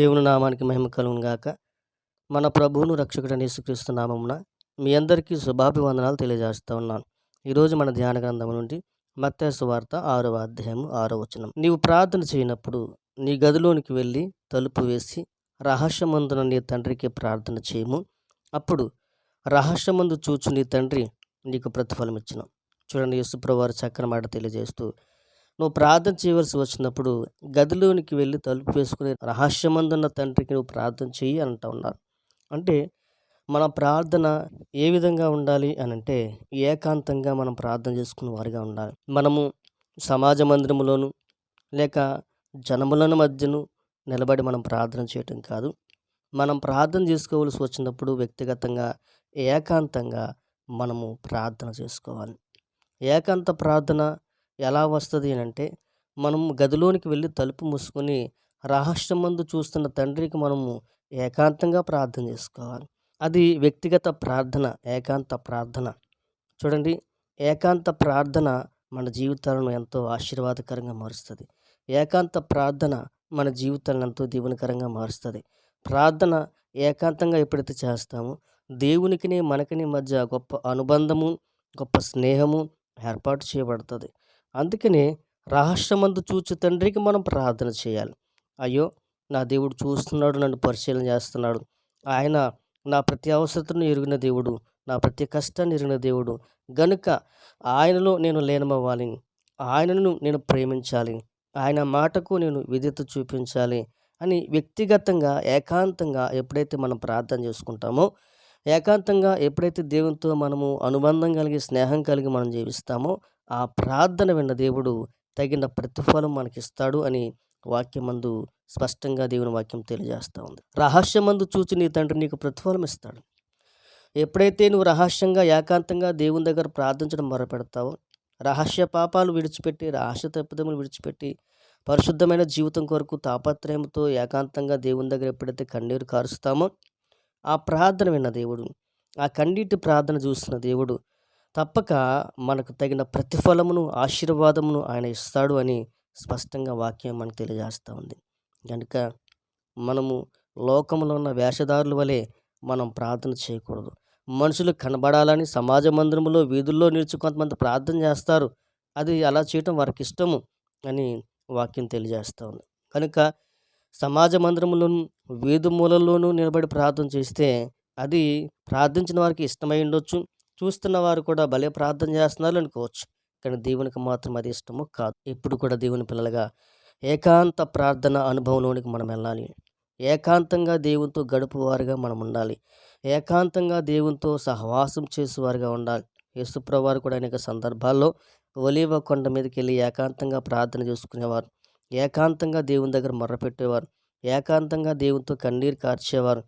దేవుని నామానికి మహిమ కలుగును గాక. మన ప్రభువును రక్షకుడైన యేసుక్రీస్తు నామమున మీ అందరికీ శుభాభివందనాలు తెలియజేస్తా ఉన్నాను. ఈరోజు మన ధ్యాన గ్రంథం నుండి మత్తయి సువార్త 6వ అధ్యాయం 6వ వచనం. నీవు ప్రార్థన చేయనప్పుడు నీ గదిలోనికి వెళ్ళి తలుపు వేసి రహస్యమందున నీ తండ్రికి ప్రార్థన చేయము. అప్పుడు రహస్యమందు చూచు నీ తండ్రి నీకు ప్రతిఫలం ఇచ్చును. చూడండి, యేసుప్రభువు వారు చక్కని మాట తెలియజేస్తూ, నువ్వు ప్రార్థన చేయవలసి వచ్చినప్పుడు గదిలోనికి వెళ్ళి తలుపు వేసుకుని రహస్యమందున్న తండ్రికి నువ్వు ప్రార్థన చెయ్యి అని అంటూ ఉన్నారు. అంటే మన ప్రార్థన ఏ విధంగా ఉండాలి అని అంటే ఏకాంతంగా మనం ప్రార్థన చేసుకునే వారిగా ఉండాలి. మనము సమాజ మందిరములోను లేక జనములను మధ్యను నిలబడి మనం ప్రార్థన చేయటం కాదు. మనం ప్రార్థన చేసుకోవలసి వచ్చినప్పుడు వ్యక్తిగతంగా ఏకాంతంగా మనము ప్రార్థన చేసుకోవాలి. ఏకాంత ప్రార్థన ఎలా వస్తుంది అని అంటే మనము గదిలోనికి వెళ్ళి తలుపు మూసుకొని రహస్యమందు చూస్తున్న తండ్రికి మనము ఏకాంతంగా ప్రార్థన చేసుకోవాలి. అది వ్యక్తిగత ప్రార్థన, ఏకాంత ప్రార్థన. చూడండి, ఏకాంత ప్రార్థన మన జీవితాలను ఎంతో ఆశీర్వాదకరంగా మారుస్తుంది. ఏకాంత ప్రార్థన మన జీవితాలను ఎంతో దీవెనకరంగా మారుస్తుంది. ప్రార్థన ఏకాంతంగా ఎప్పుడైతే చేస్తామో దేవునికిని మనకిని మధ్య గొప్ప అనుబంధము, గొప్ప స్నేహము ఏర్పాటు చేయబడుతుంది. అందుకనే రహస్యమందు చూచు తండ్రికి మనం ప్రార్థన చేయాలి. అయ్యో, నా దేవుడు చూస్తున్నాడు, నన్ను పరిశీలన చేస్తున్నాడు, ఆయన నా ప్రతి అవసరతను ఎరిగిన దేవుడు, నా ప్రతి కష్టాన్ని ఎరిగిన దేవుడు గనుక ఆయనలో నేను లీనమవ్వాలి, ఆయనను నేను ప్రేమించాలి, ఆయన మాటకు నేను విధేయత చూపించాలి అని వ్యక్తిగతంగా ఏకాంతంగా ఎప్పుడైతే మనం ప్రార్థన చేసుకుంటామో, ఏకాంతంగా ఎప్పుడైతే దేవునితో మనము అనుబంధం కలిగి స్నేహం కలిగి మనం జీవిస్తామో ఆ ప్రార్థన విన్న దేవుడు తగిన ప్రతిఫలం మనకిస్తాడు అని వాక్యమందు స్పష్టంగా దేవుని వాక్యం తెలియజేస్తూ ఉంది. రహస్యమందు చూచి నీ తండ్రి నీకు ప్రతిఫలం ఇస్తాడు. ఎప్పుడైతే నువ్వు రహస్యంగా ఏకాంతంగా దేవుని దగ్గర ప్రార్థించడం మొదలుపెడతావో, రహస్య పాపాలు విడిచిపెట్టి, రహస్య తప్పిదములు విడిచిపెట్టి, పరిశుద్ధమైన జీవితం కొరకు తాపత్రయంతో ఏకాంతంగా దేవుని దగ్గర ఎప్పుడైతే కన్నీరు కారుస్తామో ఆ ప్రార్థన విన్న దేవుడు, ఆ కన్నీటి ప్రార్థన చూస్తున్న దేవుడు తప్పక మనకు తగిన ప్రతిఫలమును, ఆశీర్వాదమును ఆయన ఇస్తాడు అని స్పష్టంగా వాక్యం మనకు తెలియజేస్తూ ఉంది. కనుక మనము లోకంలో ఉన్న వేషధారుల వలె మనం ప్రార్థన చేయకూడదు. మనుషులు కనబడాలని సమాజ మందిరంలో వీధుల్లో నిలిచి కొంతమంది ప్రార్థన చేస్తారు. అది అలా చేయటం వారికి ఇష్టము అని వాక్యం తెలియజేస్తూ ఉంది. కనుక సమాజ మందిరంలోను వీధి మూలల్లోనూ నిలబడి ప్రార్థన చేస్తే అది ప్రార్థించిన వారికి ఇష్టమై ఉండొచ్చు, చూస్తున్న వారు కూడా భలే ప్రార్థన చేస్తున్నారు అనుకోవచ్చు. కానీ దేవునికి మాత్రం అది ఇష్టము కాదు. ఎప్పుడు కూడా దేవుని పిల్లలుగా ఏకాంత ప్రార్థన అనుభవంలోనికి మనం వెళ్ళాలి. ఏకాంతంగా దేవునితో గడుపువారుగా మనం ఉండాలి. ఏకాంతంగా దేవునితో సహవాసం చేసేవారుగా ఉండాలి. యేసుప్రభువు వారు కూడా అనేక సందర్భాల్లో ఒలీవ కొండ మీదకి వెళ్ళి ఏకాంతంగా ప్రార్థన చేసుకునేవారు. ఏకాంతంగా దేవుని దగ్గర మొర్రపెట్టేవారు. ఏకాంతంగా దేవునితో కన్నీరు కార్చేవారు.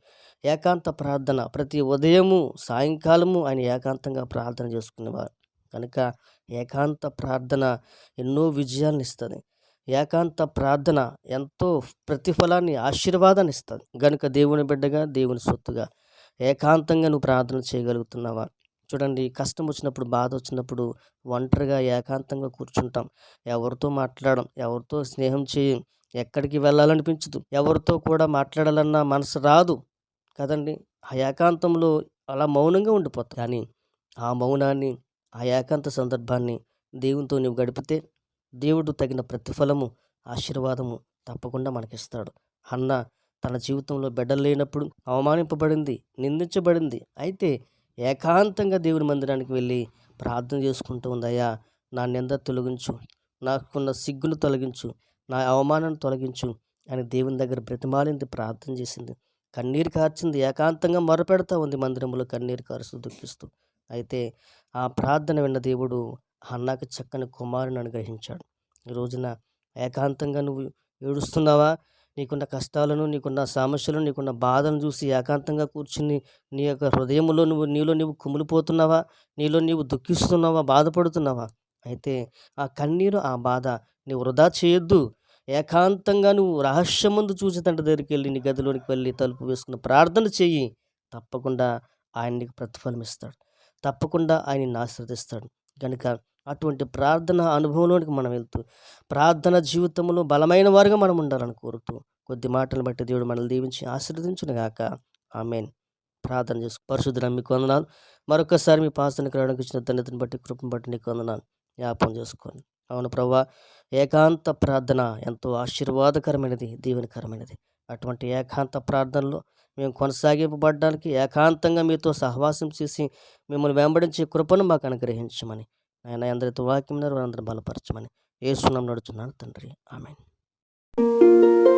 ఏకాంత ప్రార్థన ప్రతి ఉదయము సాయంకాలము ఆయన ఏకాంతంగా ప్రార్థన చేసుకునేవారు. కనుక ఏకాంత ప్రార్థన ఎన్నో విజయాలను ఇస్తుంది. ఏకాంత ప్రార్థన ఎంతో ప్రతిఫలాన్ని, ఆశీర్వాదాన్ని ఇస్తుంది. గనుక దేవుని బిడ్డగా, దేవుని సొత్తుగా ఏకాంతంగా నువ్వు ప్రార్థన చేయగలుగుతున్నావా? చూడండి, కష్టం వచ్చినప్పుడు, బాధ వచ్చినప్పుడు ఒంటరిగా ఏకాంతంగా కూర్చుంటాం. ఎవరితో మాట్లాడడం, ఎవరితో స్నేహం చేయం, ఎక్కడికి వెళ్ళాలనిపించదు, ఎవరితో కూడా మాట్లాడాలన్నా మనసు రాదు కదండి. ఆ ఏకాంతంలో అలా మౌనంగా ఉండిపోతాం. కానీ ఆ మౌనాన్ని, ఆ ఏకాంత సందర్భాన్ని దేవునితో నువ్వు గడిపితే దేవుడు తగిన ప్రతిఫలము, ఆశీర్వాదము తప్పకుండా మనకిస్తాడు. హన్న తన జీవితంలో బిడ్డలు లేనప్పుడు అవమానింపబడింది, నిందించబడింది. అయితే ఏకాంతంగా దేవుని మందిరానికి వెళ్ళి ప్రార్థన చేసుకుంటూ ఉందయ్యా, నా నింద తొలగించు, నాకున్న సిగ్గును తొలగించు, నా అవమానాన్ని తొలగించు అని దేవుని దగ్గర బ్రతిమాలింది, ప్రార్థన చేసింది, కన్నీరు కార్చింది, ఏకాంతంగా మొరపెడతా ఉంది మందిరంలో కన్నీరు కారుస్తూ దుఃఖిస్తూ. అయితే ఆ ప్రార్థన విన్న దేవుడు హన్నాకు చక్కని కుమారుని అనుగ్రహించాడు. ఈ రోజున ఏకాంతంగా నువ్వు ఏడుస్తున్నావా? నీకున్న కష్టాలను, నీకున్న సమస్యలను, నీకున్న బాధను చూసి ఏకాంతంగా కూర్చుని నీ యొక్క హృదయంలో నీలో నీవు కుమిలిపోతున్నావా? నీలో నీవు దుఃఖిస్తున్నావా? బాధపడుతున్నావా? అయితే ఆ కన్నీరు, ఆ బాధ నీవు వృధా చేయొద్దు. ఏకాంతంగా నువ్వు రహస్యమందు చూసి తండ్రి దగ్గరికి వెళ్ళి నీ గదిలోనికి వెళ్ళి తలుపు వేసుకుని ప్రార్థన చెయ్యి. తప్పకుండా ఆయన నీకు ప్రతిఫలం ఇస్తాడు. తప్పకుండా ఆయన నిన్ను ఆశీర్వదిస్తాడు. కనుక అటువంటి ప్రార్థన అనుభవంలోనికి మనం వెళ్తూ ప్రార్థన జీవితంలో బలమైన వారుగా మనం ఉండాలని కోరుతూ కొద్ది మాటలు బట్టి దేవుడు మనల్ని దీవించి ఆశీర్వదించును గాక. ఆమేన్. ప్రార్థన చేసు. పరిశుద్ధుడా మీకు వందనాలు. మరొకసారి మీ పాసానికి రావడానికి ఇచ్చిన ధన్యతను బట్టి, కృపను బట్టి నీకు వందనాలు. జ్ఞాపకం చేసుకోండి. అవును ప్రభువా, ఏకాంత ప్రార్థన ఎంతో ఆశీర్వాదకరమైనది, దీవెనకరమైనది. అటువంటి ఏకాంత ప్రార్థనలో మేము కొనసాగింపబడడానికి, ఏకాంతంగా మీతో సహవాసం చేసి మిమ్మల్ని వెంబడించే కృపను మాకు అనుగ్రహించమని, ఆయన అందరితో వాక్యం అందరూ బలపరచమని యేసు నామమున అడుగుచున్నాను తండ్రి. ఆమేన్.